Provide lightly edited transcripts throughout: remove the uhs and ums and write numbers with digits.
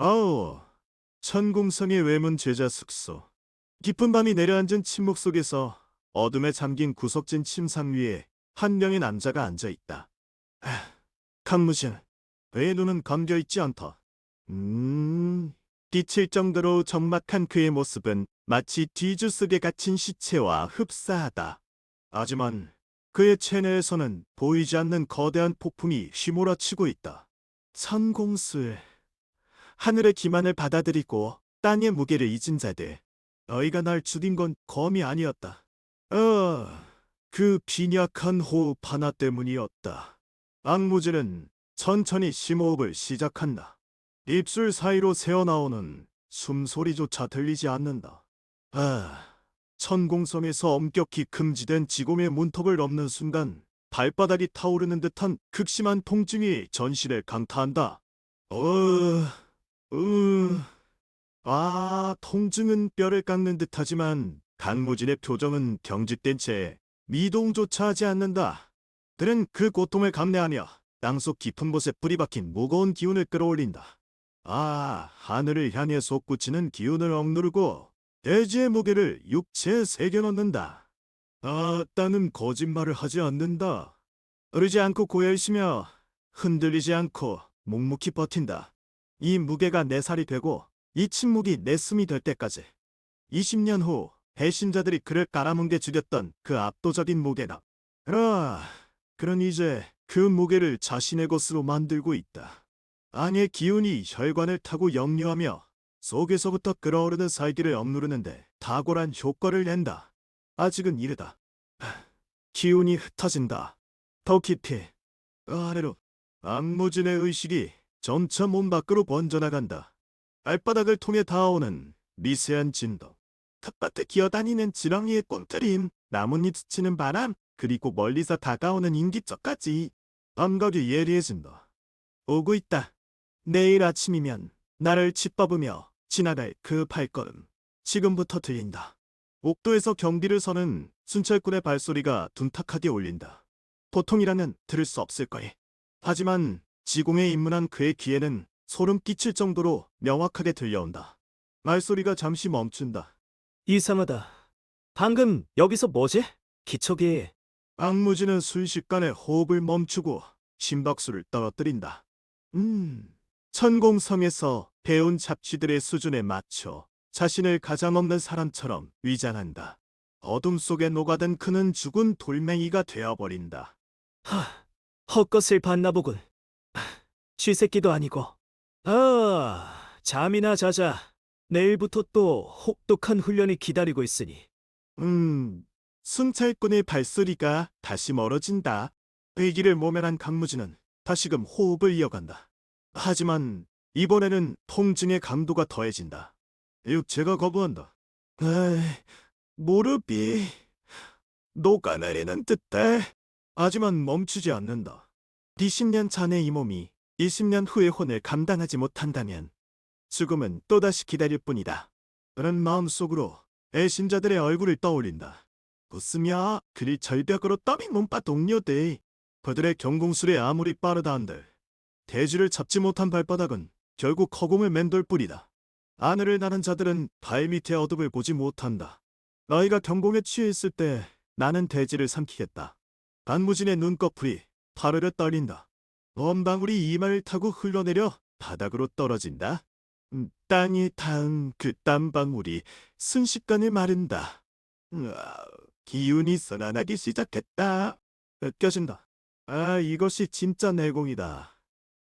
아우, 천공성의 외문 제자 숙소. 깊은 밤이 내려앉은 침묵 속에서 어둠에 잠긴 구석진 침상 위에 한 명의 남자가 앉아 있다. 강무진, 왜 눈은 감겨 있지 않다. 뒤칠 정도로 적막한 그의 모습은 마치 뒤주 속에 갇힌 시체와 흡사하다. 하지만 그의 체내에서는 보이지 않는 거대한 폭풍이 휘몰아치고 있다. 천공술, 하늘의 기만을 받아들이고 땅의 무게를 잊은 자들. 너희가 날 죽인 건 검이 아니었다. 그 빈약한 호흡 하나 때문이었다. 악무지는 천천히 심호흡을 시작한다. 입술 사이로 새어나오는 숨소리조차 들리지 않는다. 천공성에서 엄격히 금지된 지공의 문턱을 넘는 순간 발바닥이 타오르는 듯한 극심한 통증이 전신을 강타한다. 통증은 뼈를 깎는 듯하지만 강무진의 표정은 경직된 채 미동조차 하지 않는다. 그는 그 고통을 감내하며 땅속 깊은 곳에 뿌리 박힌 무거운 기운을 끌어올린다. 하늘을 향해 솟구치는 기운을 억누르고 대지의 무게를 육체에 새겨넣는다. 나는 거짓말을 하지 않는다. 흐르지 않고 고여있으며 흔들리지 않고 묵묵히 버틴다. 이 무게가 내 살이 되고 이 침묵이 내 숨이 될 때까지. 20년 후 배신자들이 그를 깔아뭉개 죽였던 그 압도적인 무게다. 그는 이제 그 무게를 자신의 것으로 만들고 있다. 안의 기운이 혈관을 타고 역류하며 속에서부터 끓어오르는 살기를 억누르는데 탁월한 효과를 낸다. 아직은 이르다. 기운이 흩어진다. 더 깊이, 아래로. 악무진의 의식이 점차 몸 밖으로 번져나간다. 발바닥을 통해 닿아오는 미세한 진동, 텃밭에 기어다니는 지렁이의 꿈틀임, 나뭇잎 스치는 바람, 그리고 멀리서 다가오는 인기척까지 감각이 예리해진다. 오고 있다. 내일 아침이면 나를 짓밟으며 지나갈 그 발걸음, 지금부터 들린다. 옥도에서 경비를 서는 순찰꾼의 발소리가 둔탁하게 울린다. 보통이라면 들을 수 없을 거이. 하지만 지공에 입문한 그의 귀에는 소름 끼칠 정도로 명확하게 들려온다. 말소리가 잠시 멈춘다. 이상하다. 방금 여기서 뭐지? 기척이. 악무지는 순식간에 호흡을 멈추고 심박수를 떨어뜨린다. 천공성에서 배운 잡쥐들의 수준에 맞춰 자신을 가장 없는 사람처럼 위장한다. 어둠 속에 녹아든 그는 죽은 돌멩이가 되어버린다. 헛것을 봤나 보군. 쥐새끼도 아니고. 잠이나 자자. 내일부터 또 혹독한 훈련이 기다리고 있으니. 순찰꾼의 발소리가 다시 멀어진다. 위기를 모면한 강무진은 다시금 호흡을 이어간다. 하지만 이번에는 통증의 강도가 더해진다. 육체가 거부한다. 무릎이 녹아내리는 듯해. 하지만 멈추지 않는다. 20년 전의 이 몸이 20년 후의 혼을 감당하지 못한다면 죽음은 또다시 기다릴 뿐이다. 그런 마음속으로 애신자들의 얼굴을 떠올린다. 웃으며 그리 절벽으로 떠민 몸바 동료들. 그들의 경공술이 아무리 빠르다 한들 대지를 잡지 못한 발바닥은 결국 허공을 맴돌 뿐이다. 하늘을 나는 자들은 발밑의 어둠을 보지 못한다. 너희가 경공에 취해 있을 때 나는 대지를 삼키겠다. 반무진의 눈꺼풀이 파르르 떨린다. 원방울이 이마를 타고 흘러내려 바닥으로 떨어진다. 땅이 닿은 그 땀방울이 순식간에 마른다. 기운이 쏟아나기 시작했다. 느껴진다. 이것이 진짜 내공이다.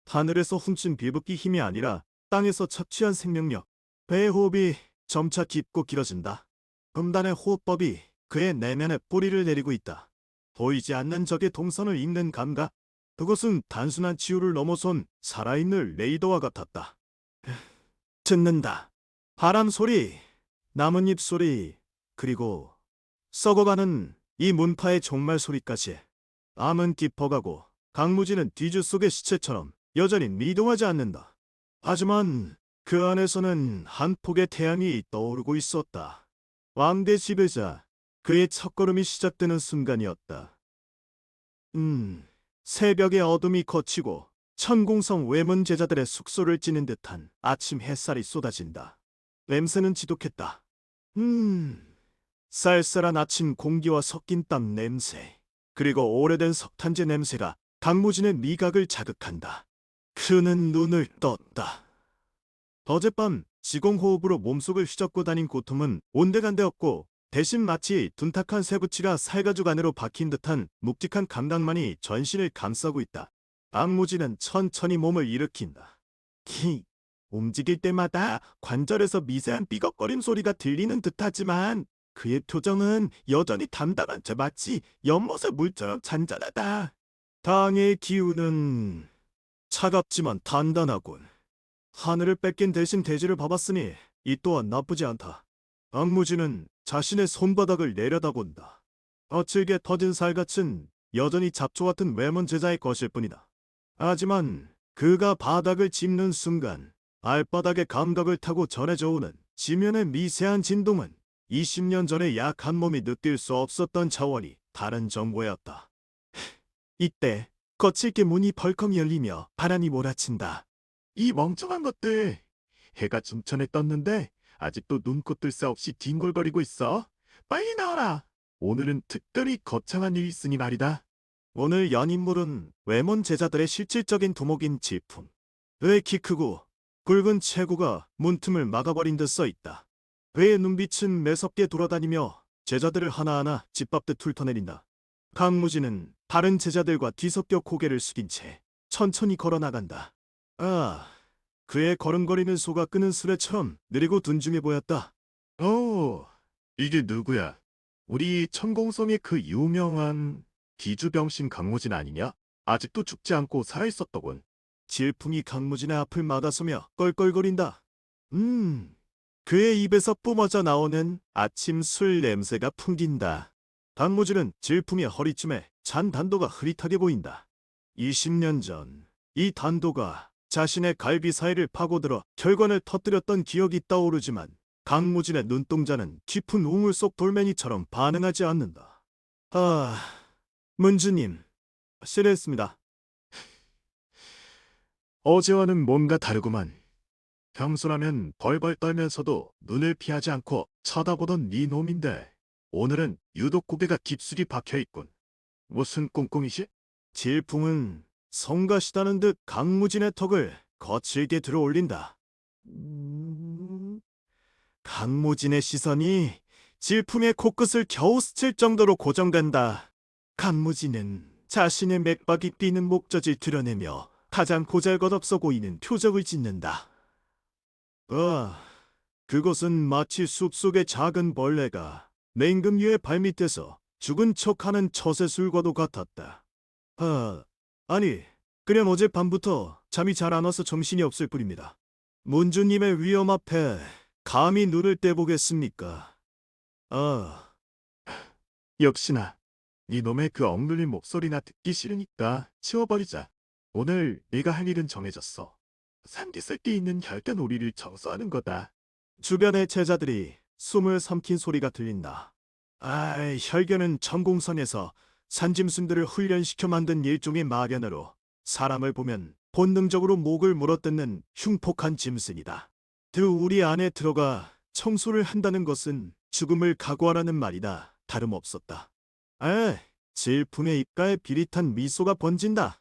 하늘에서 훔친 비붓기 힘이 아니라 땅에서 착취한 생명력. 배의 호흡이 점차 깊고 길어진다. 금단의 호흡법이 그의 내면에 뿌리를 내리고 있다. 보이지 않는 적의 동선을 읽는 감각. 그것은 단순한 치유를 넘어선 살아있는 레이더와 같았다. 듣는다. 바람 소리, 나뭇잎 소리, 그리고 썩어가는 이 문파의 종말 소리까지. 암은 깊어가고 강무지는 뒤주 속의 시체처럼 여전히 미동하지 않는다. 하지만 그 안에서는 한 폭의 태양이 떠오르고 있었다. 왕대 지배자, 그의 첫걸음이 시작되는 순간이었다. 새벽의 어둠이 걷히고 천공성 외문 제자들의 숙소를 찌는 듯한 아침 햇살이 쏟아진다. 냄새는 지독했다. 쌀쌀한 아침 공기와 섞인 땀 냄새, 그리고 오래된 석탄재 냄새가 강무진의 미각을 자극한다. 그는 눈을 떴다. 어젯밤 지공호흡으로 몸속을 휘젓고 다닌 고통은 온데간데없고 대신 마치 둔탁한 쇠붙이가 살가죽 안으로 박힌 듯한 묵직한 감각만이 전신을 감싸고 있다. 강무진은 천천히 몸을 일으킨다. 움직일 때마다 관절에서 미세한 삐걱거림 소리가 들리는 듯하지만 그의 표정은 여전히 담담한 채 마치 연못의 물처럼 잔잔하다. 당의 기운은 차갑지만 단단하군. 하늘을 뺏긴 대신 대지를 봐봤으니 이 또한 나쁘지 않다. 악무지는 자신의 손바닥을 내려다본다. 거칠게 터진 살갗은 여전히 잡초 같은 외몬 제자의 것일 뿐이다. 하지만 그가 바닥을 짚는 순간 발바닥의 감각을 타고 전해져 오는 지면의 미세한 진동은 20년 전의 약한 몸이 느낄 수 없었던 차원이 다른 정보였다. 이때 거칠게 문이 벌컥 열리며 바람이 몰아친다. 이 멍청한 것들. 해가 중천에 떴는데 아직도 눈꽃들 새 없이 뒹굴거리고 있어. 빨리 나와라. 오늘은 특별히 거창한 일이 있으니 말이다. 오늘 연인물은 외몬 제자들의 실질적인 두목인 질풍. 그의 키 크고 굵은 체구가 문틈을 막아버린 듯 써있다. 그의 눈빛은 매섭게 돌아다니며 제자들을 하나하나 짓밟듯 훑어내린다. 강무진은 다른 제자들과 뒤섞여 고개를 숙인 채 천천히 걸어나간다. 그의 걸음걸이는 소가 끄는 수레처럼 느리고 둔중해 보였다. 오, 이게 누구야? 우리 천공성의 그 유명한 기주병신 강무진 아니냐? 아직도 죽지 않고 살아있었더군. 질풍이 강무진의 앞을 막아서며 껄껄거린다. 그의 입에서 뿜어져 나오는 아침 술 냄새가 풍긴다. 강무진은 질풍의 허리쯤에 잔 단도가 흐릿하게 보인다. 20년 전 이 단도가 자신의 갈비 사이를 파고들어 혈관을 터뜨렸던 기억이 떠오르지만 강무진의 눈동자는 깊은 우물 속 돌멩이처럼 반응하지 않는다. 문주님, 실례했습니다. 어제와는 뭔가 다르구만. 평소라면 벌벌 떨면서도 눈을 피하지 않고 쳐다보던 네 놈인데 오늘은 유독 고개가 깊숙이 박혀있군. 무슨 꿍꿍이지? 질풍은 성가시다는 듯 강무진의 턱을 거칠게 들어올린다. 강무진의 시선이 질풍의 코끝을 겨우 스칠 정도로 고정된다. 강무진은 자신의 맥박이 뛰는 목젖을 드러내며 가장 고잘것없어 보이는 표정을 짓는다. 그것은 마치 숲속의 작은 벌레가 냉금 위의 발밑에서 죽은 척하는 처세술과도 같았다. 아니, 그냥 어젯밤부터 잠이 잘 안 와서 정신이 없을 뿐입니다. 문주님의 위험 앞에 감히 눈을 떼보겠습니까? 역시나 네 놈의 그 억눌린 목소리나 듣기 싫으니까 치워버리자. 오늘 네가 할 일은 정해졌어. 산기 쓸데 있는 혈관 오리를 청소하는 거다. 주변의 제자들이 숨을 삼킨 소리가 들린다. 혈견은 천공선에서 산짐승들을 훈련시켜 만든 일종의 마련으로 사람을 보면 본능적으로 목을 물어뜯는 흉폭한 짐승이다. 그 우리 안에 들어가 청소를 한다는 것은 죽음을 각오하라는 말이다. 다름없었다. 질풍의 입가에 비릿한 미소가 번진다.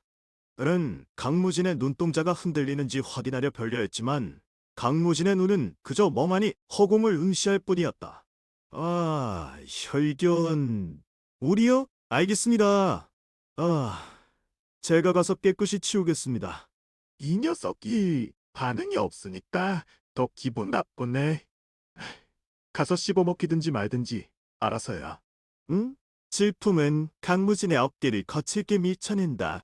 그는 강무진의 눈동자가 흔들리는지 확인하려 별려했지만 강무진의 눈은 그저 멍하니 허공을 응시할 뿐이었다. 혈견... 우리요? 알겠습니다. 제가 가서 깨끗이 치우겠습니다. 이 녀석이 반응이 없으니까 더 기분 나쁘네. 가서 씹어먹히든지 말든지 알아서야. 응? 질풍은 강무진의 어깨를 거칠게 밀쳐낸다.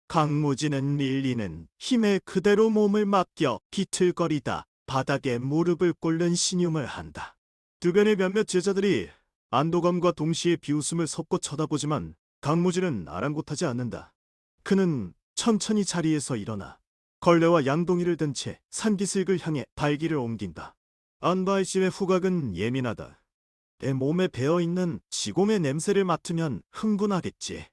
강무진은 밀리는 힘에 그대로 몸을 맡겨 비틀거리다 바닥에 무릎을 꿇는 신용을 한다. 주변의 몇몇 제자들이 안도감과 동시에 비웃음을 섞고 쳐다보지만 강무진은 아랑곳하지 않는다. 그는 천천히 자리에서 일어나 걸레와 양동이를 든 채 산기슭을 향해 발길을 옮긴다. 안바이씨의 후각은 예민하다. 내 몸에 배어있는 지곰의 냄새를 맡으면 흥분하겠지.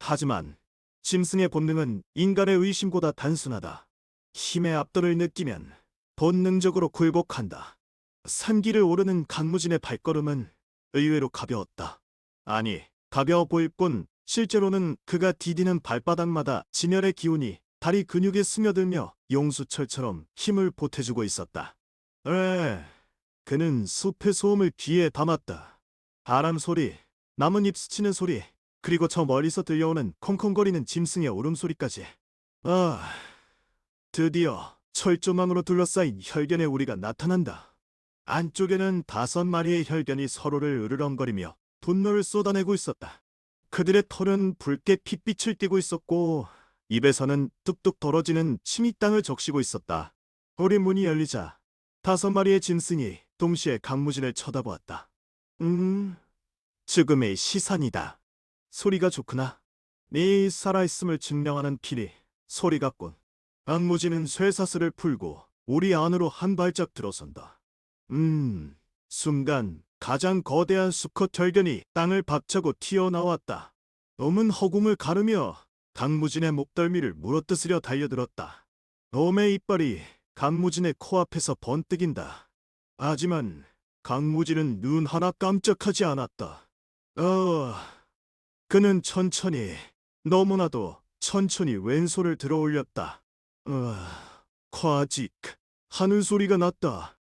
하지만 짐승의 본능은 인간의 의심보다 단순하다. 힘의 압도를 느끼면 본능적으로 굴복한다. 산길을 오르는 강무진의 발걸음은 의외로 가벼웠다. 아니, 가벼워 보일 뿐 실제로는 그가 디디는 발바닥마다 진열의 기운이 다리 근육에 스며들며 용수철처럼 힘을 보태주고 있었다. 그는 숲의 소음을 귀에 담았다. 바람 소리, 나뭇잎 스치는 소리, 그리고 저 멀리서 들려오는 콩콩거리는 짐승의 울음소리까지. 아, 드디어 철조망으로 둘러싸인 혈견의 우리가 나타난다. 안쪽에는 5마리의 혈견이 서로를 으르렁거리며 분노를 쏟아내고 있었다. 그들의 털은 붉게 핏빛을 띠고 있었고 입에서는 뚝뚝 떨어지는 침이 땅을 적시고 있었다. 우리 문이 열리자 5마리의 짐승이 동시에 강무진을 쳐다보았다. 죽음의 시선이다. 소리가 좋구나. 네 살아있음을 증명하는 필이 소리 같군. 강무진은 쇠사슬을 풀고 우리 안으로 한 발짝 들어선다. 순간 가장 거대한 수컷 혈견이 땅을 박차고 튀어나왔다. 놈은 허공을 가르며 강무진의 목덜미를 물어뜯으려 달려들었다. 놈의 이빨이 강무진의 코앞에서 번뜩인다. 하지만 강무진은 눈 하나 깜짝하지 않았다. 그는 천천히, 너무나도 천천히 왼손을 들어 올렸다. 콰직 하는 소리가 났다.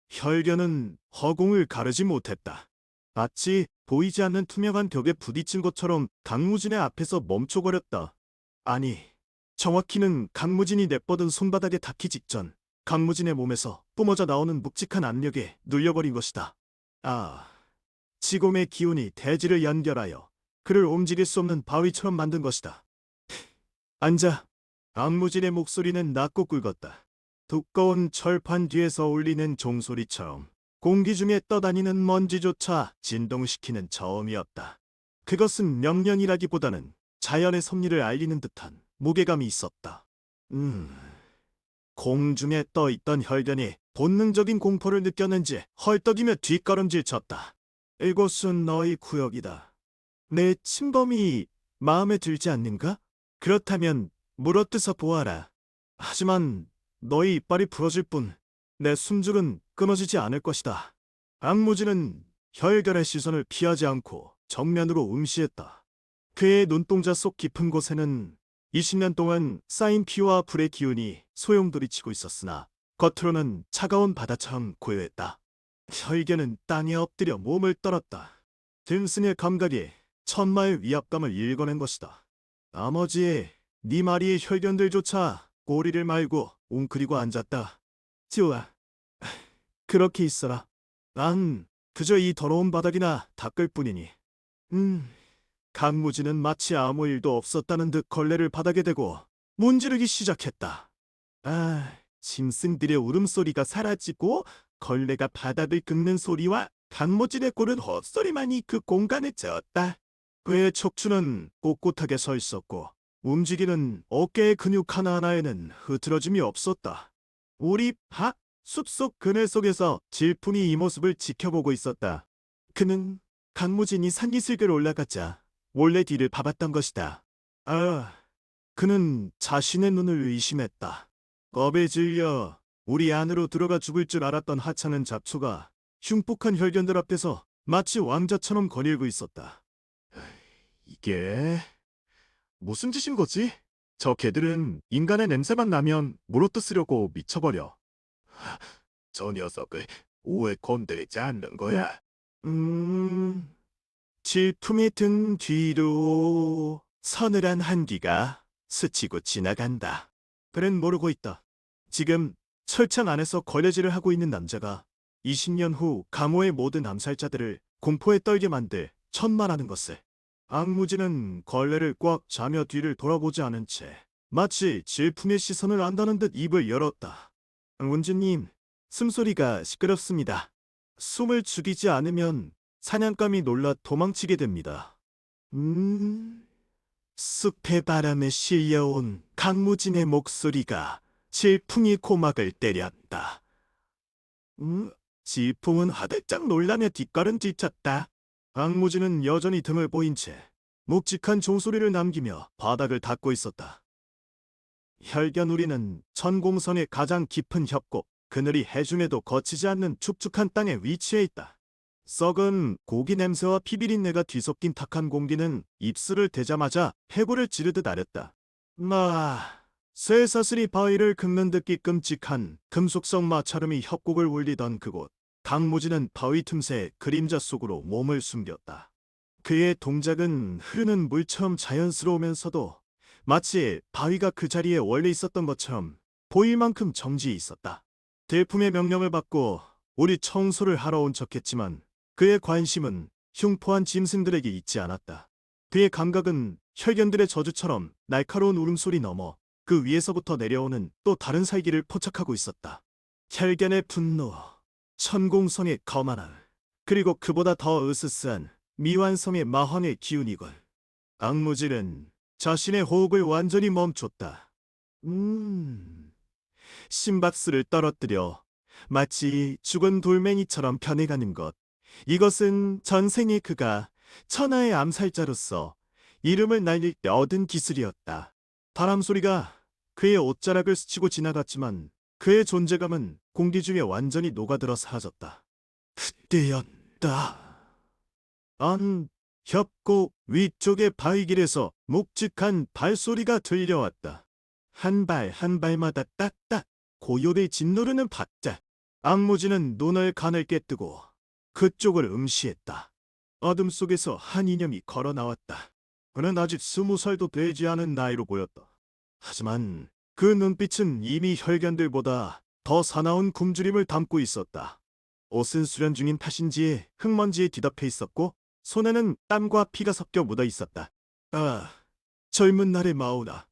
혈견은 허공을 가르지 못했다. 마치 보이지 않는 투명한 벽에 부딪힌 것처럼 강무진의 앞에서 멈춰버렸다. 아니, 정확히는 강무진이 내뻗은 손바닥에 닿기 직전 강무진의 몸에서 뿜어져 나오는 묵직한 압력에 눌려버린 것이다. 지곰의 기운이 대지를 연결하여 그를 움직일 수 없는 바위처럼 만든 것이다. 앉아. 강무진의 목소리는 낮고 굵었다. 두꺼운 철판 뒤에서 울리는 종소리처럼 공기 중에 떠다니는 먼지조차 진동시키는 저음이었다. 그것은 명령이라기보다는 자연의 섭리를 알리는 듯한 무게감이 있었다. 공중에 떠있던 혈견이 본능적인 공포를 느꼈는지 헐떡이며 뒷걸음질 쳤다. 이곳은 너희 구역이다. 내 침범이 마음에 들지 않는가? 그렇다면 물어뜯어 보아라. 하지만 너희 이빨이 부러질 뿐 내 숨줄은 끊어지지 않을 것이다. 강무진은 혈견의 시선을 피하지 않고 정면으로 응시했다. 그의 눈동자 속 깊은 곳에는 20년 동안 쌓인 피와 불의 기운이 소용돌이치고 있었으나 겉으로는 차가운 바다처럼 고요했다. 혈견은 땅에 엎드려 몸을 떨었다. 짐승의 감각이 천마의 위압감을 읽어낸 것이다. 나머지 4마리의 혈견들조차 꼬리를 말고 웅크리고 앉았다. 좋아. 그렇게 있어라. 난 그저 이 더러운 바닥이나 닦을 뿐이니. 강무진은 마치 아무 일도 없었다는 듯 걸레를 바닥에 대고 문지르기 시작했다. 짐승들의 울음소리가 사라지고 걸레가 바닥을 긁는 소리와 강무진의 꼴은 헛소리만이 그 공간에 채웠다. 그의 척추는 꼿꼿하게 서 있었고 움직이는 어깨의 근육 하나하나에는 흐트러짐이 없었다. 우리 숲속 그늘 속에서 질풍이 이 모습을 지켜보고 있었다. 그는 강무진이 산기슭을 올라가자 몰래 뒤를 봐봤던 것이다. 그는 자신의 눈을 의심했다. 겁에 질려 우리 안으로 들어가 죽을 줄 알았던 하찮은 잡초가 흉폭한 혈견들 앞에서 마치 왕자처럼 거닐고 있었다. 이게 무슨 짓인 거지? 저 개들은 인간의 냄새만 나면 물어뜯으려고 미쳐버려. 저 녀석을 왜 건드리지 않는 거야? 질풍의 등 뒤로 서늘한 한기가 스치고 지나간다. 그는 모르고 있다. 지금 철창 안에서 걸레질을 하고 있는 남자가 20년 후 강호의 모든 암살자들을 공포에 떨게 만들 천마라는 것을. 악무지는 걸레를 꽉 차며 뒤를 돌아보지 않은 채 마치 질풍의 시선을 안다는 듯 입을 열었다. 문주님, 숨소리가 시끄럽습니다. 숨을 죽이지 않으면 사냥감이 놀라 도망치게 됩니다. 숲의 바람에 실려온 강무진의 목소리가 질풍이 고막을 때렸다. 질풍은 화들짝 놀라며 뒷걸음질 쳤다. 강무진은 여전히 등을 보인 채 묵직한 종소리를 남기며 바닥을 닦고 있었다. 혈견우리는 천공성의 가장 깊은 협곡, 그늘이 해중에도 거치지 않는 축축한 땅에 위치해 있다. 썩은 고기 냄새와 피비린내가 뒤섞인 탁한 공기는 입술을 대자마자 해골을 찌르듯 아렸다. 쇠사슬이 바위를 긁는 듯 끔찍한 금속성 마찰음이 협곡을 울리던 그곳. 강무지는 바위 틈새 그림자 속으로 몸을 숨겼다. 그의 동작은 흐르는 물처럼 자연스러우면서도 마치 바위가 그 자리에 원래 있었던 것처럼 보일 만큼 정지해 있었다. 대품의 명령을 받고 우리 청소를 하러 온 척했지만 그의 관심은 흉포한 짐승들에게 있지 않았다. 그의 감각은 혈견들의 저주처럼 날카로운 울음소리 넘어 그 위에서부터 내려오는 또 다른 살기를 포착하고 있었다. 혈견의 분노, 천공성의 거만함, 그리고 그보다 더 으스스한 미완성의 마황의 기운이걸. 악무질은 자신의 호흡을 완전히 멈췄다. 심박수를 떨어뜨려 마치 죽은 돌멩이처럼 변해가는 것. 이것은 전생에 그가 천하의 암살자로서 이름을 날릴 때 얻은 기술이었다. 바람소리가 그의 옷자락을 스치고 지나갔지만 그의 존재감은 공기 중에 완전히 녹아들어 사라졌다. 그때였다. 협곡 위쪽의 바위길에서 묵직한 발소리가 들려왔다. 한 발 한 발마다 딱딱 고요히 짓누르는 박자. 악무지는 눈을 가늘게 뜨고 그쪽을 음시했다. 어둠 속에서 한 이념이 걸어 나왔다. 그는 아직 20살도 되지 않은 나이로 보였다. 하지만 그 눈빛은 이미 혈견들보다 더 사나운 굶주림을 담고 있었다. 옷은 수련 중인 탓인지 흙먼지에 뒤덮여 있었고 손에는 땀과 피가 섞여 묻어 있었다. 젊은 날의 마우나.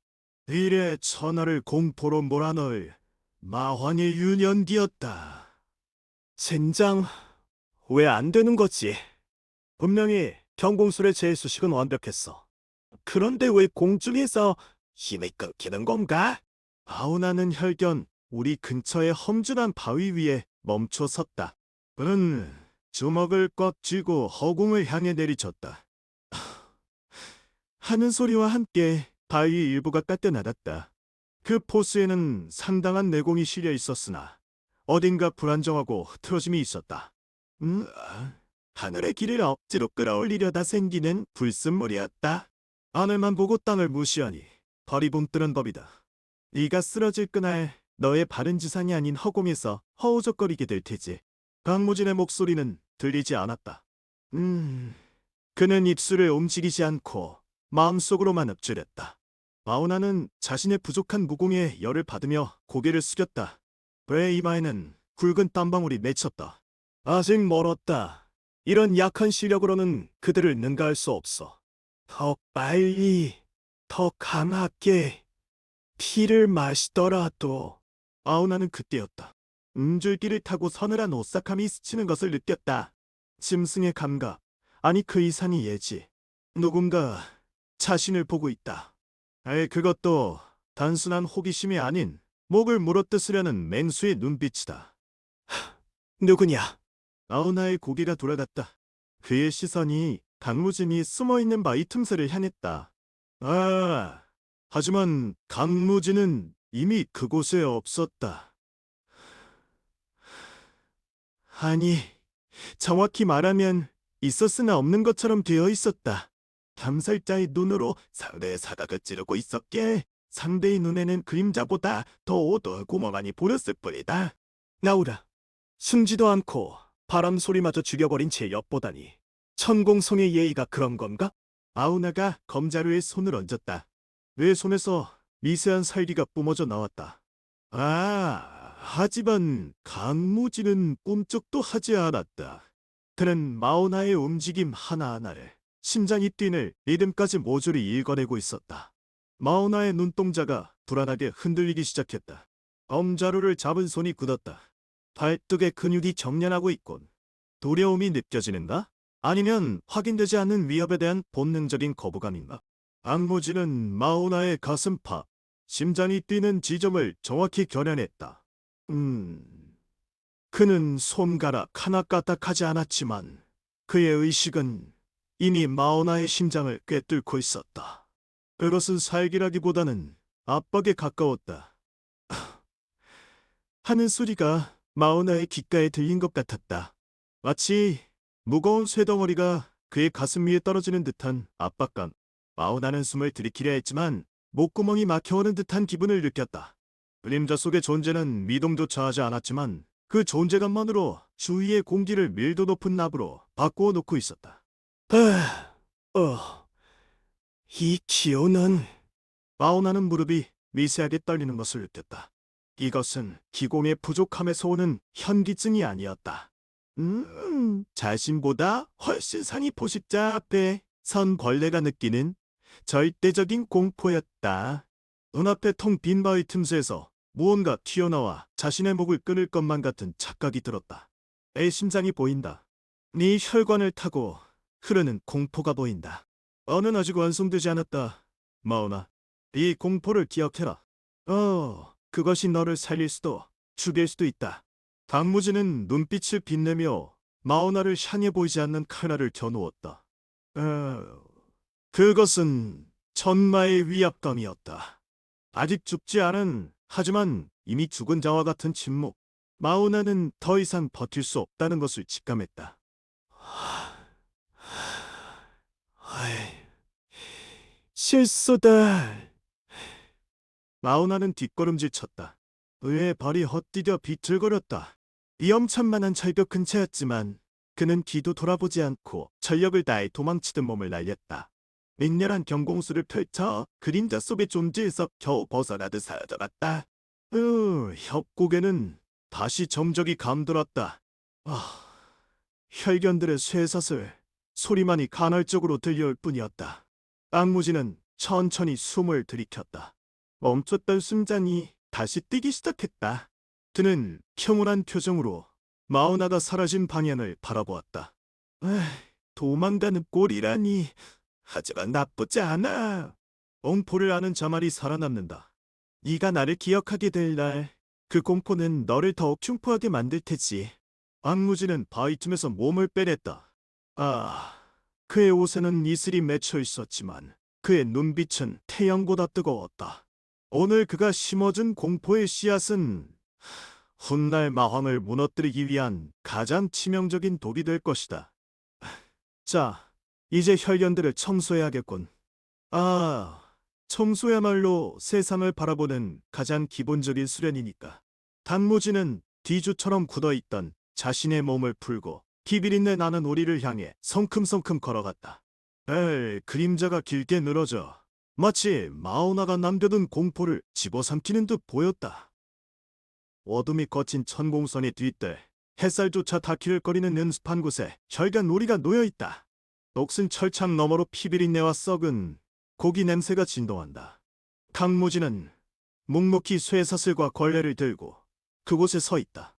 일의 천하를 공포로 몰아넣을 마황의 유년기였다. 젠장, 왜 안 되는 거지? 분명히 경공술의 재수식은 완벽했어. 그런데 왜 공중에서 힘이 끊기는 건가? 마우나는 혈견, 우리 근처의 험준한 바위 위에 멈춰 섰다. 그는 주먹을 꽉 쥐고 허공을 향해 내리쳤다. 하는 소리와 함께 바위 일부가 깎여나갔다. 그 포스에는 상당한 내공이 실려 있었으나 어딘가 불안정하고 흐트러짐이 있었다. 하늘의 길을 억지로 끌어올리려다 생기는 불순물이었다. 하늘만 보고 땅을 무시하니 발이 붕뜨는 법이다. 네가 쓰러질 그날 너의 바른 지상이 아닌 허공에서 허우적거리게 될 테지. 강무진의 목소리는 들리지 않았다. 그는 입술을 움직이지 않고 마음속으로만 읊조렸다. 마우나는 자신의 부족한 무공에 열을 받으며 고개를 숙였다. 그의 이마에는 굵은 땀방울이 맺혔다. 아직 멀었다. 이런 약한 시력으로는 그들을 능가할 수 없어. 더 빨리, 더 강하게 피를 마시더라도. 아우나는 그때였다. 음줄기를 타고 서늘한 오싹함이 스치는 것을 느꼈다. 짐승의 감각, 아니 그 이상의 예지. 누군가 자신을 보고 있다. 그것도 단순한 호기심이 아닌 목을 물어뜯으려는 맹수의 눈빛이다. 누구냐? 아우나의 고개가 돌아갔다. 그의 시선이 강무진이 숨어있는 바위 틈새를 향했다. 하지만 강무진은 이미 그곳에 없었다. 아니, 정확히 말하면 있었으나 없는 것처럼 되어 있었다. 탐살자의 눈으로 상대의 사각을 찌르고 있었기에 상대의 눈에는 그림자보다 더 어두고 멍하니 보였을 뿐이다. 나오라. 숨지도 않고 바람 소리마저 죽여버린 채 엿보다니 천공성의 예의가 그런 건가? 아우나가 검자루에 손을 얹었다. 내 손에서 미세한 살기가 뿜어져 나왔다. 하지만 강무지는 꿈쩍도 하지 않았다. 그는 마우나의 움직임 하나하나를, 심장이 뛰는 리듬까지 모조리 읽어내고 있었다. 마우나의 눈동자가 불안하게 흔들리기 시작했다. 검자루를 잡은 손이 굳었다. 발뚝의 근육이 정련하고 있곤. 두려움이 느껴지는가? 아니면 확인되지 않는 위협에 대한 본능적인 거부감인가? 악무지는 마우나의 가슴팍, 심장이 뛰는 지점을 정확히 겨냥했다. 그는 손가락 하나 까딱하지 않았지만 그의 의식은 이미 마오나의 심장을 꿰뚫고 있었다. 그것은 살기라기보다는 압박에 가까웠다. 하는 소리가 마오나의 귓가에 들린 것 같았다. 마치 무거운 쇠덩어리가 그의 가슴 위에 떨어지는 듯한 압박감. 마오나는 숨을 들이키려 했지만 목구멍이 막혀오는 듯한 기분을 느꼈다. 그림자 속의 존재는 미동조차 하지 않았지만 그 존재감만으로 주위의 공기를 밀도 높은 납으로 바꾸어 놓고 있었다. 이 기운은... 마오나는 무릎이 미세하게 떨리는 것을 느꼈다. 이것은 기공의 부족함에서 오는 현기증이 아니었다. 자신보다 훨씬 상위 포식자 앞에 선 벌레가 느끼는 절대적인 공포였다. 눈앞에 텅 빈 바위 틈새에서 무언가 튀어나와 자신의 목을 끊을 것만 같은 착각이 들었다. 내 심장이 보인다. 네 혈관을 타고 흐르는 공포가 보인다. 너는 아직 완성되지 않았다. 마오나, 이 공포를 기억해라. 그것이 너를 살릴 수도 죽일 수도 있다. 강무지는 눈빛을 빛내며 마오나를 향해 보이지 않는 칼날을 겨누었다. 그것은 천마의 위압감이었다. 아직 죽지 않은, 하지만 이미 죽은 자와 같은 침묵. 마오나는 더 이상 버틸 수 없다는 것을 직감했다. 실수다. 마오나는 뒷걸음질 쳤다. 의의 발이 헛디뎌 비틀거렸다. 위험천만한 절벽 근처였지만 그는 뒤도 돌아보지 않고 전력을 다해 도망치듯 몸을 날렸다. 맹렬한 경공수를 펼쳐 그림자 속의 존재에서 겨우 벗어나듯 사라져갔다. 협곡에는 다시 정적이 감돌았다. 혈견들의 쇠사슬 소리만이 간헐적으로 들려올 뿐이었다. 악무지는 천천히 숨을 들이켰다. 멈췄던 심장이 다시 뛰기 시작했다. 그는 평온한 표정으로 마오나가 사라진 방향을 바라보았다. 도망가는 꼴이라니. 하지만 나쁘지 않아. 공포를 아는 자만이 살아남는다. 네가 나를 기억하게 될 날, 그 공포는 너를 더욱 흉포하게 만들 테지. 악무지는 바위 틈에서 몸을 빼냈다. 그의 옷에는 이슬이 맺혀 있었지만 그의 눈빛은 태양보다 뜨거웠다. 오늘 그가 심어준 공포의 씨앗은 훗날 마황을 무너뜨리기 위한 가장 치명적인 독이 될 것이다. 자, 이제 혈견들을 청소해야겠군. 청소야말로 세상을 바라보는 가장 기본적인 수련이니까. 단무지는 뒤주처럼 굳어있던 자신의 몸을 풀고 기비린내 나는 오리를 향해 성큼성큼 걸어갔다. 그림자가 길게 늘어져 마치 마오나가 남겨둔 공포를 집어삼키는 듯 보였다. 어둠이 거친 천공선의 뒷뜰, 햇살조차 다키를거리는 은습한 곳에 혈관 오리가 놓여있다. 녹슨 철창 너머로 피비린내와 썩은 고기 냄새가 진동한다. 강무지는 묵묵히 쇠사슬과 걸레를 들고 그곳에 서 있다.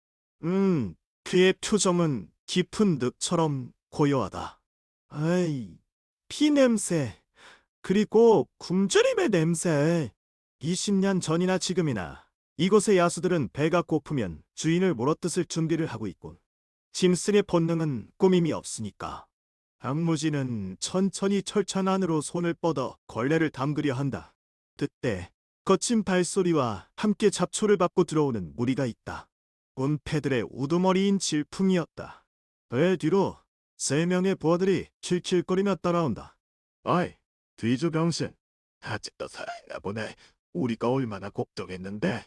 그의 표정은 깊은 늪처럼 고요하다. 피냄새, 그리고 굶주림의 냄새. 20년 전이나 지금이나 이곳의 야수들은 배가 고프면 주인을 물어뜯을 준비를 하고 있군. 짐승의 본능은 꾸밈이 없으니까. 악무지는 천천히 철창 안으로 손을 뻗어 걸레를 담그려 한다. 그때 거친 발소리와 함께 잡초를 밟고 들어오는 무리가 있다. 운패들의 우두머리인 질풍이었다. 그 뒤로 3명의 부하들이 킬킬거리며 따라온다. 어이, 뒤주 병신. 아직도 살아있나 보네. 우리가 얼마나 걱정했는데.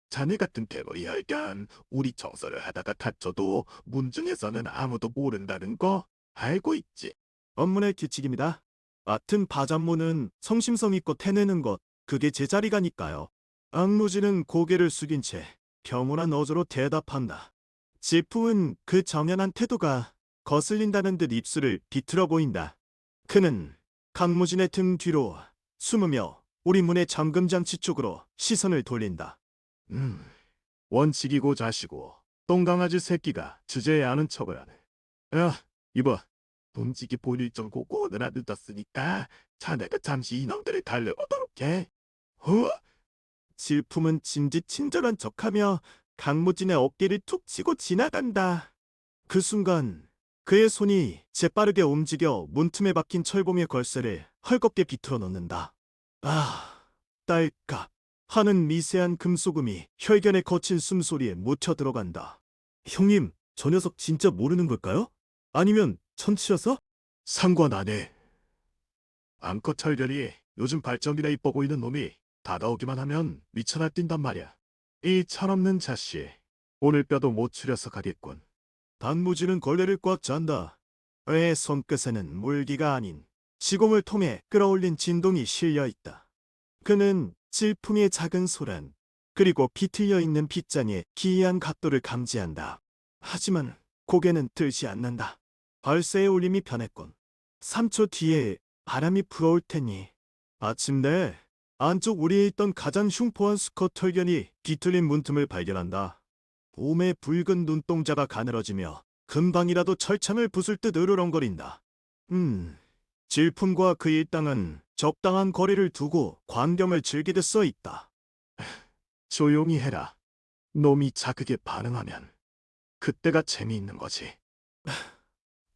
자네 같은 괴물이 혈견. 우리 청소를 하다가 다쳐도 문중에서는 아무도 모른다는 거 알고 있지. 업문의 규칙입니다. 맡은 바잡무는 성심성의껏 해내는 것, 그게 제 자리가니까요. 악무지는 고개를 숙인 채 평온한 어조로 대답한다. 지풍은 그 정연한 태도가 거슬린다는 듯 입술을 비틀어 보인다. 그는 강무진의 등 뒤로 숨으며 우리 문의 잠금장치 쪽으로 시선을 돌린다. 원칙이고 자시고 똥강아지 새끼가 주제에 아는 척을 하네. 이봐. 돈지기 보일 정고 오느라 늦었으니까 자네가 잠시 이놈들을 달려오도록 해. 질품은 진지친절한 척하며 강무진의 어깨를 툭 치고 지나간다. 그 순간 그의 손이 재빠르게 움직여 문틈에 박힌 철봉의 걸쇠를 헐겁게 비틀어 놓는다. 아, 딸깍 하는 미세한 금소금이 혈견에 거친 숨소리에 묻혀 들어간다. 형님, 저 녀석 진짜 모르는 걸까요? 아니면 천치라서? 상관 안 해. 암컷 철견이 요즘 발정이나 이뻐 보이는 놈이 다가오기만 하면 미쳐나 뛴단 말이야. 이 철없는 자식, 오늘 뼈도 못 추려서 가겠군. 단무지는 걸레를 꽉 잔다. 의 손끝에는 물기가 아닌 시공을 통해 끌어올린 진동이 실려 있다. 그는 질풍의 작은 소란, 그리고 비틀려 있는 빗장의 기이한 각도를 감지한다. 하지만 고개는 들지 않는다. 벌새의 울림이 변했군. 3초 뒤에 바람이 불어올 테니. 아침내 안쪽 우리에 있던 가장 흉포한 수컷 털견이 뒤틀린 문틈을 발견한다. 봄의 붉은 눈동자가 가늘어지며 금방이라도 철창을 부술 듯 으르렁거린다. 질풍과 그 일당은 적당한 거리를 두고 광경을 즐기듯 써 있다. 조용히 해라. 놈이 자극에 반응하면 그때가 재미있는 거지.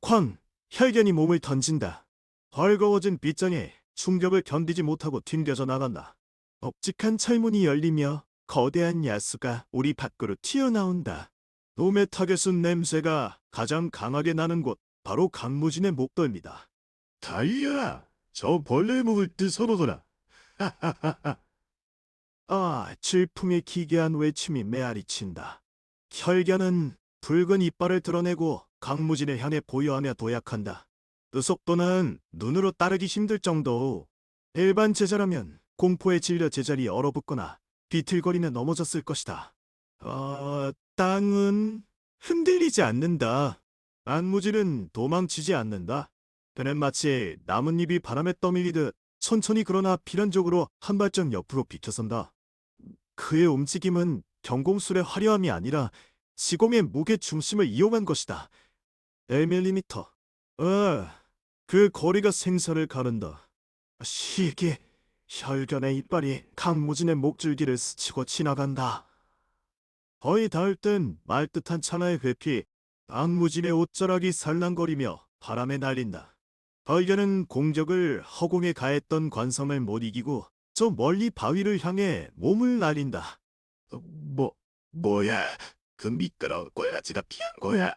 쾅! 혈견이 몸을 던진다. 벌거워진 빗장에 충격을 견디지 못하고 튕겨져 나간다. 묵직한 철문이 열리며 거대한 야수가 우리 밖으로 튀어나온다. 놈의 타겟은 냄새가 가장 강하게 나는 곳, 바로 강무진의 목덜미다. 다이야, 저 벌레 목을 뜯어놓거라. 아, 질풍의 기괴한 외침이 메아리친다. 혈견은 붉은 이빨을 드러내고 강무진을 향해 보여하며 도약한다. 그 속도는 눈으로 따르기 힘들 정도. 일반 제자라면 공포에 질려 제자리에 얼어붙거나 비틀거리며 넘어졌을 것이다. 땅은 흔들리지 않는다. 안무진은 도망치지 않는다. 그는 마치 나뭇잎이 바람에 떠밀리듯 천천히 그러나 필연적으로 한 발짝 옆으로 비켜선다. 그의 움직임은 경공술의 화려함이 아니라 시공의 무게 중심을 이용한 것이다. 1mm. 그 거리가 생사를 가른다. 시기, 혈견의 이빨이 강무진의 목줄기를 스치고 지나간다. 거의 닿을 땐 말듯한 찬하의 회피, 강무진의 옷자락이 살랑거리며 바람에 날린다. 혈견은 공격을 허공에 가했던 관성을 못 이기고 저 멀리 바위를 향해 몸을 날린다. 뭐야? 그 미끄러운 꼬야지가 피한 거야?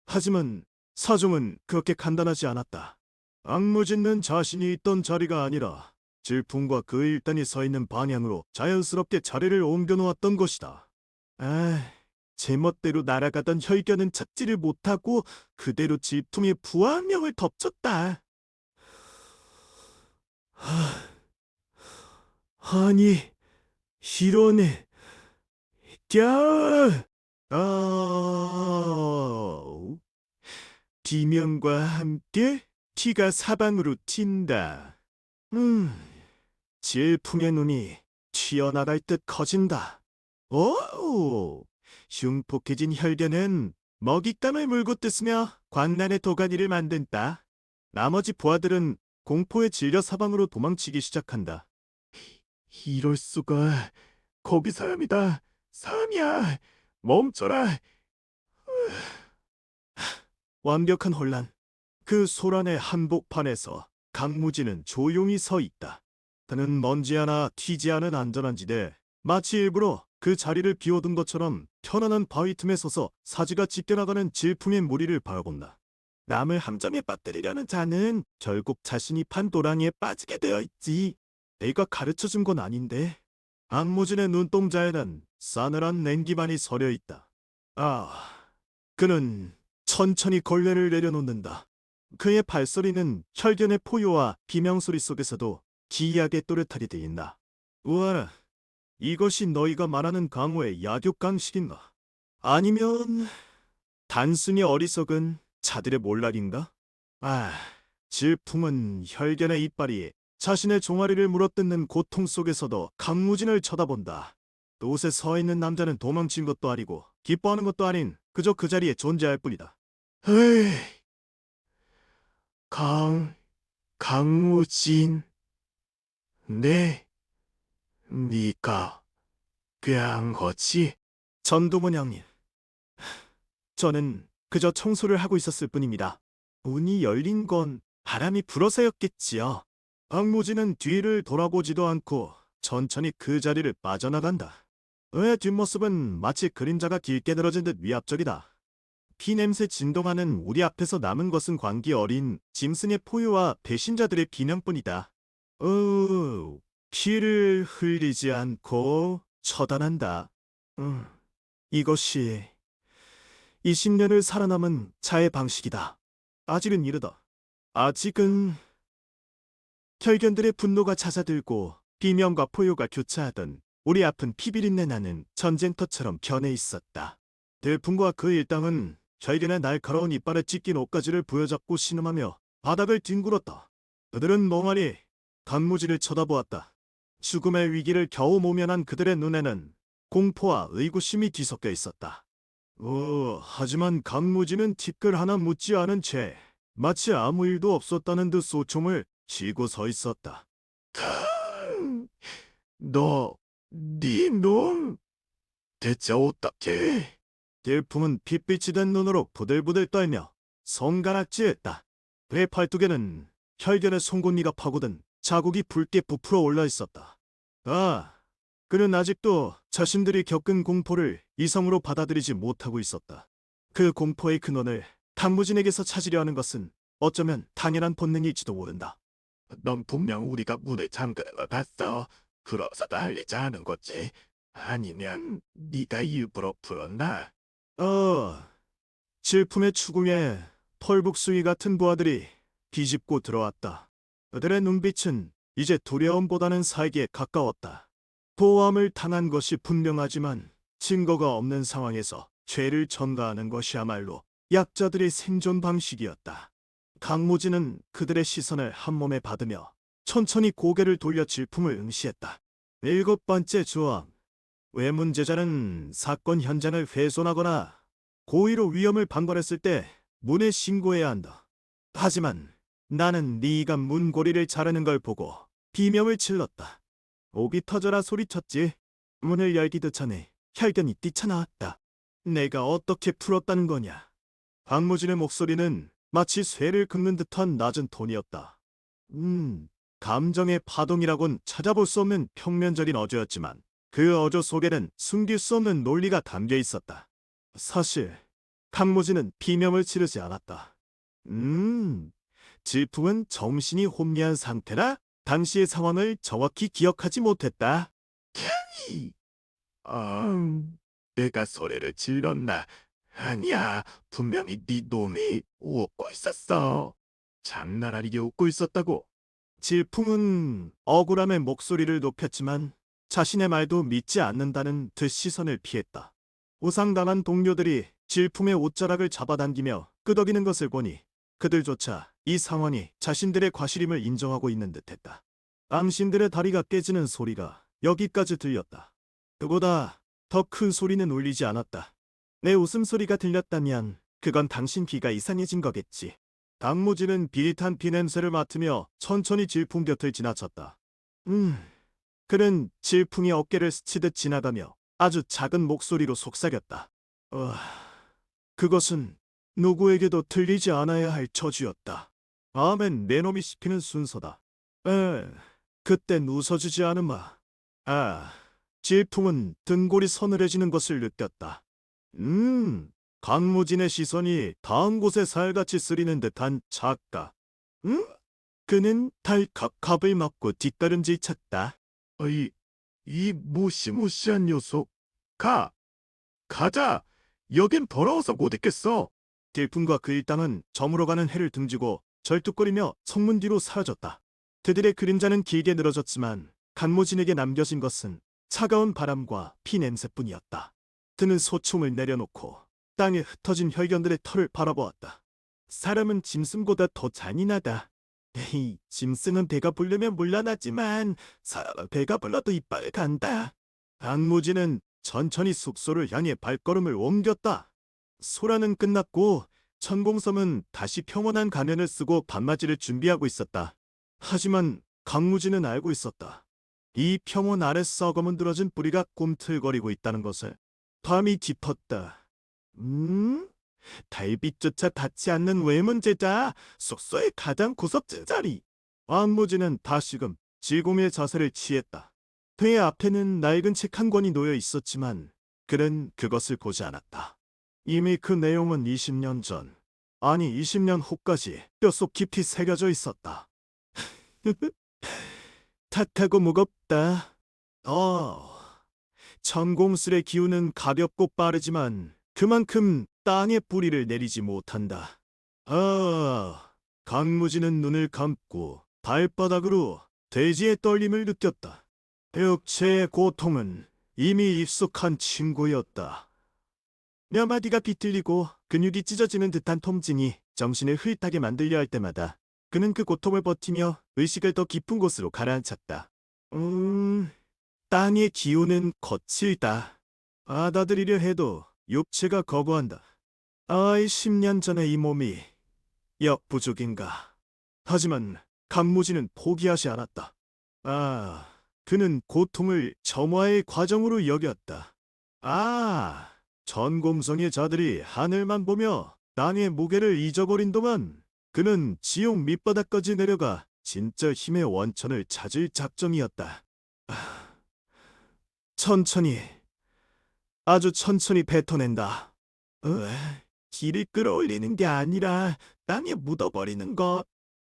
하지만 사종은 그렇게 간단하지 않았다. 악무짓는 자신이 있던 자리가 아니라 질풍과 그 일단이 서 있는 방향으로 자연스럽게 자리를 옮겨놓았던 것이다. 제멋대로 날아가던 혈견은 찾지를 못하고 그대로 질풍의 부하명을 덮쳤다. 아니, 이러네. 야! 비명과 함께 피가 사방으로 튄다. 질풍의 눈이 튀어나갈 듯 커진다. 오! 흉폭해진 혈견은 먹잇감을 물고 뜯으며 광란의 도가니를 만든다. 나머지 부하들은 공포에 질려 사방으로 도망치기 시작한다. 이럴 수가. 거기 사람이다. 사람이야. 멈춰라. 완벽한 혼란. 그 소란의 한복판에서 강무진은 조용히 서 있다. 그는 먼지 하나 튀지 않은 안전한 지대, 마치 일부러 그 자리를 비워둔 것처럼 편안한 바위 틈에 서서 사지가 찢겨나가는 질풍의 무리를 바라본다. 남을 함정에 빠뜨리려는 자는 결국 자신이 판 도랑이에 빠지게 되어 있지. 내가 가르쳐준 건 아닌데. 악무진의 눈동자에는 싸늘한 냉기만이 서려 있다. 그는 천천히 걸레를 내려놓는다. 그의 발소리는 혈견의 포효와 비명소리 속에서도 기이하게 또렷하게 들린다. 우와라, 이것이 너희가 말하는 강호의 약육강식인가? 아니면 단순히 어리석은 자들의 몰락인가? 질풍은 혈견의 이빨이 자신의 종아리를 물어뜯는 고통 속에서도 강무진을 쳐다본다. 옷에 서 있는 남자는 도망친 것도 아니고 기뻐하는 것도 아닌 그저 그 자리에 존재할 뿐이다. 에이, 강무진. 네, 니가 꾀한 거지? 전도문 형님, 저는 그저 청소를 하고 있었을 뿐입니다. 문이 열린 건 바람이 불어서였겠지요. 박무진은 뒤를 돌아보지도 않고 천천히 그 자리를 빠져나간다. 그의 뒷모습은 마치 그림자가 길게 늘어진 듯 위압적이다. 피냄새 진동하는 우리 앞에서 남은 것은 광기 어린 짐승의 포유와 배신자들의 비명뿐이다. 피를 흘리지 않고 처단한다. 이것이 20년을 살아남은 자의 방식이다. 아직은 이르다. 아직은 혈견들의 분노가 잦아들고 비명과 포효가 교차하던 우리 앞은 피비린내 나는 전쟁터처럼 변해 있었다. 들풍과 그 일당은 혈견의 날카로운 이빨에 찢긴 옷가지를 부여잡고 신음하며 바닥을 뒹굴었다. 그들은 멍하니 강무진을 쳐다보았다. 죽음의 위기를 겨우 모면한 그들의 눈에는 공포와 의구심이 뒤섞여 있었다. 하지만 강무진은 티끌 하나 묻지 않은 채 마치 아무 일도 없었다는 듯 소총을 쥐고 서 있었다. 네 놈! 대체 어떻게? 들품은 핏빛이 된 눈으로 부들부들 떨며 손가락질했다. 그의 팔뚝에는 혈견의 송곳니가 파고든 자국이 붉게 부풀어 올라 있었다. 그는 아직도 자신들이 겪은 공포를 이성으로 받아들이지 못하고 있었다. 그 공포의 근원을 강무진에게서 찾으려 하는 것은 어쩌면 당연한 본능일지도 모른다. 넌 분명 우리가 문을 잠그어봤어. 그러서도 알리지 않은 거지. 아니면 네가 일부러 풀었나? 질품의 추궁에 털북수위 같은 부하들이 비집고 들어왔다. 그들의 눈빛은 이제 두려움보다는 살기에 가까웠다. 보호함을 당한 것이 분명하지만 증거가 없는 상황에서 죄를 전가하는 것이야말로 약자들의 생존 방식이었다. 강무진은 그들의 시선을 한몸에 받으며 천천히 고개를 돌려 질품을 응시했다. 7번째 조항. 외문제자는 사건 현장을 훼손하거나 고의로 위험을 방관했을 때 문에 신고해야 한다. 하지만 나는 네가 문고리를 자르는 걸 보고 비명을 질렀다. 목이 터져라 소리쳤지. 문을 열기도 전에 혈견이 뛰쳐나왔다. 내가 어떻게 풀었다는 거냐. 박무진의 목소리는 마치 쇠를 긁는 듯한 낮은 톤이었다. 감정의 파동이라곤 찾아볼 수 없는 평면적인 어조였지만 그 어조 속에는 숨길 수 없는 논리가 담겨 있었다. 사실 강무진은 비명을 지르지 않았다. 질풍은 정신이 혼미한 상태라 당시의 상황을 정확히 기억하지 못했다. 내가 소리를 질렀나? 아니야, 분명히 네 놈이 웃고 있었어. 장난아니게 웃고 있었다고. 질풍은 억울함에 목소리를 높였지만 자신의 말도 믿지 않는다는 듯 시선을 피했다. 우상당한 동료들이 질풍의 옷자락을 잡아당기며 끄덕이는 것을 보니 그들조차 이 상황이 자신들의 과실임을 인정하고 있는 듯했다. 당신들의 다리가 깨지는 소리가 여기까지 들렸다. 그보다 더 큰 소리는 울리지 않았다. 내 웃음소리가 들렸다면 그건 당신 귀가 이상해진 거겠지. 강무진은 비릿한 피냄새를 맡으며 천천히 질풍 곁을 지나쳤다. 그는 질풍이 어깨를 스치듯 지나가며 아주 작은 목소리로 속삭였다. 그것은 누구에게도 들리지 않아야 할 저주였다. 다음엔 내 놈이 씹히는 순서다. 그땐 웃어주지 않으마. 질풍은 등골이 서늘해지는 것을 느꼈다. 강무진의 시선이 다음 곳에 살같이 쓰리는 듯한 작가. 그는 달칵 갑을 맞고 뒷걸음질 쳤다. 이 무시무시한 녀석. 가자. 여긴 더러워서 못 있겠어. 질풍과 그 일당은 저물어 가는 해를 등지고 절뚝거리며 성문 뒤로 사라졌다. 그들의 그림자는 길게 늘어졌지만 강무진에게 남겨진 것은 차가운 바람과 피 냄새뿐이었다. 그는 소총을 내려놓고 땅에 흩어진 혈견들의 털을 바라보았다. 사람은 짐승보다 더 잔인하다. 에이, 짐승은 배가 부르면 물러나지만 사람은 배가 불러도 이빨 간다. 강무진은 천천히 숙소를 향해 발걸음을 옮겼다. 소라는 끝났고 천공섬은 다시 평온한 가면을 쓰고 밤맞이를 준비하고 있었다. 하지만 강무진은 알고 있었다. 이 평온 아래 썩어 문드러진 뿌리가 꿈틀거리고 있다는 것을. 밤이 깊었다. 달빛조차 닿지 않는 외문제자, 숙소의 가장 구석진 자리. 안무지는 다시금 질공의 자세를 취했다. 그의 앞에는 낡은 책 한 권이 놓여 있었지만 그는 그것을 보지 않았다. 이미 그 내용은 20년 전, 아니 20년 후까지 뼛속 깊이 새겨져 있었다. 탓하고 무겁다. 천공술의 기운은 가볍고 빠르지만 그만큼 땅에 뿌리를 내리지 못한다. 강무지는 눈을 감고 발바닥으로 돼지의 떨림을 느꼈다. 육체의 고통은 이미 익숙한 친구였다. 몇 마디가 비틀리고 근육이 찢어지는 듯한 통증이 정신을 흐릿하게 만들려 할 때마다 그는 그 고통을 버티며 의식을 더 깊은 곳으로 가라앉혔다. 땅의 기운은 거칠다. 받아들이려 해도 육체가 거부한다. 10년 전의 이 몸이 역부족인가. 하지만 강무지는 포기하지 않았다. 그는 고통을 점화의 과정으로 여겼다. 전공성의 자들이 하늘만 보며 땅의 무게를 잊어버린 동안 그는 지옥 밑바닥까지 내려가 진짜 힘의 원천을 찾을 작정이었다. 천천히, 아주 천천히 뱉어낸다. 길을 끌어올리는 게 아니라 땅에 묻어버리는 것.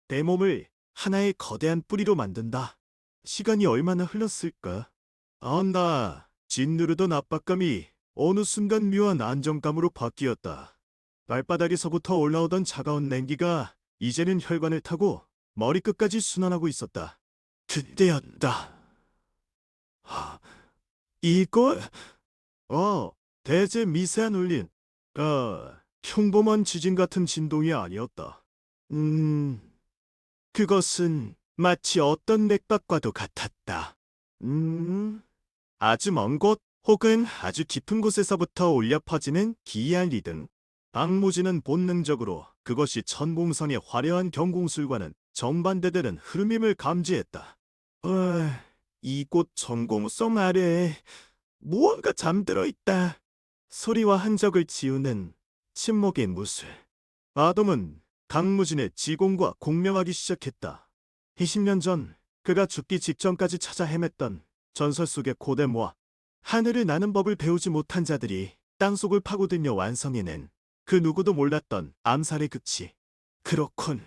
내 몸을 하나의 거대한 뿌리로 만든다. 시간이 얼마나 흘렀을까? 나 짓누르던 압박감이 어느 순간 묘한 안정감으로 바뀌었다. 발바닥에서부터 올라오던 차가운 냉기가 이제는 혈관을 타고 머리끝까지 순환하고 있었다. 그때였다. 이걸? 대체 미세한 울림. 평범한 지진 같은 진동이 아니었다. 그것은 마치 어떤 맥박과도 같았다. 아주 먼 곳 혹은 아주 깊은 곳에서부터 울려 퍼지는 기이한 리듬. 박무지는 본능적으로 그것이 천공성의 화려한 경공술과는 정반대되는 흐름임을 감지했다. 이곳 천공성 아래에 무언가 잠들어 있다. 소리와 흔적을 지우는 침묵의 무술. 아돔은 강무진의 지공과 공명하기 시작했다. 20년 전 그가 죽기 직전까지 찾아 헤맸던 전설 속의 고대모아. 하늘을 나는 법을 배우지 못한 자들이 땅속을 파고들며 완성해낸 그 누구도 몰랐던 암살의 극치. 그렇군.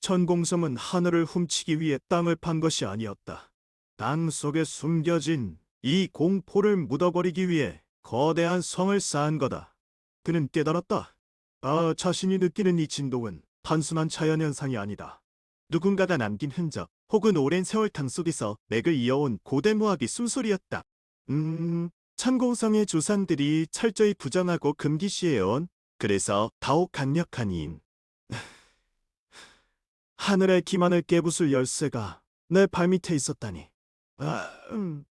천공성은 하늘을 훔치기 위해 땅을 판 것이 아니었다. 땅 속에 숨겨진 이 공포를 묻어버리기 위해 거대한 성을 쌓은 거다. 그는 깨달았다. 자신이 느끼는 이 진동은 단순한 자연현상이 아니다. 누군가가 남긴 흔적 혹은 오랜 세월탕 속에서 맥을 이어온 고대무학의 숨소리였다. 천공성의 조상들이 철저히 부정하고 금기시해온, 그래서 더욱 강력한 힘. 하늘의 기만을 깨부술 열쇠가 내 발밑에 있었다니.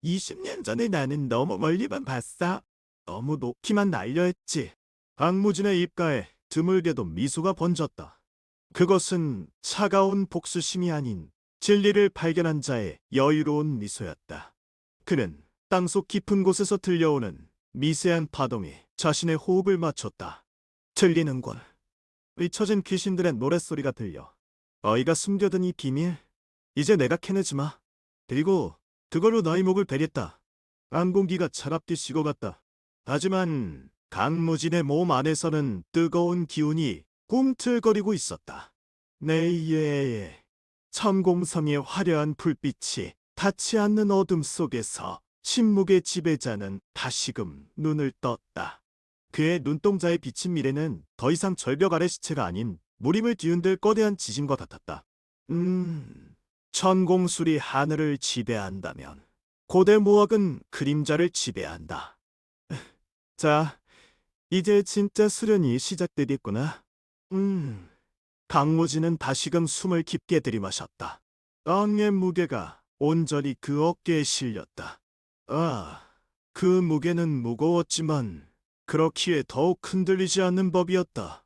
20년 전에 나는 너무 멀리만 봤어. 너무 높이만 날려 했지. 박무진의 입가에 드물게도 미소가 번졌다. 그것은 차가운 복수심이 아닌 진리를 발견한 자의 여유로운 미소였다. 그는 땅속 깊은 곳에서 들려오는 미세한 파동에 자신의 호흡을 맞췄다. 들리는군. 잊혀진 귀신들의 노랫소리가 들려. 너희가 숨겨둔 이 비밀, 이제 내가 캐내주마. 그리고 그걸로 너희 목을 베렸다. 안공기가 차갑게 식어갔다. 하지만 강무진의 몸 안에서는 뜨거운 기운이 꿈틀거리고 있었다. 내 이외에 천공성의 화려한 불빛이 닿지 않는 어둠 속에서 침묵의 지배자는 다시금 눈을 떴다. 그의 눈동자에 비친 미래는 더 이상 절벽 아래 시체가 아닌 무림을 뒤흔들 거대한 지진과 같았다. 천공술이 하늘을 지배한다면 고대 모학은 그림자를 지배한다. 자, 이제 진짜 수련이 시작되겠구나. 강무진은 다시금 숨을 깊게 들이마셨다. 땅의 무게가 온전히 그 어깨에 실렸다. 그 무게는 무거웠지만 그렇기에 더욱 흔들리지 않는 법이었다.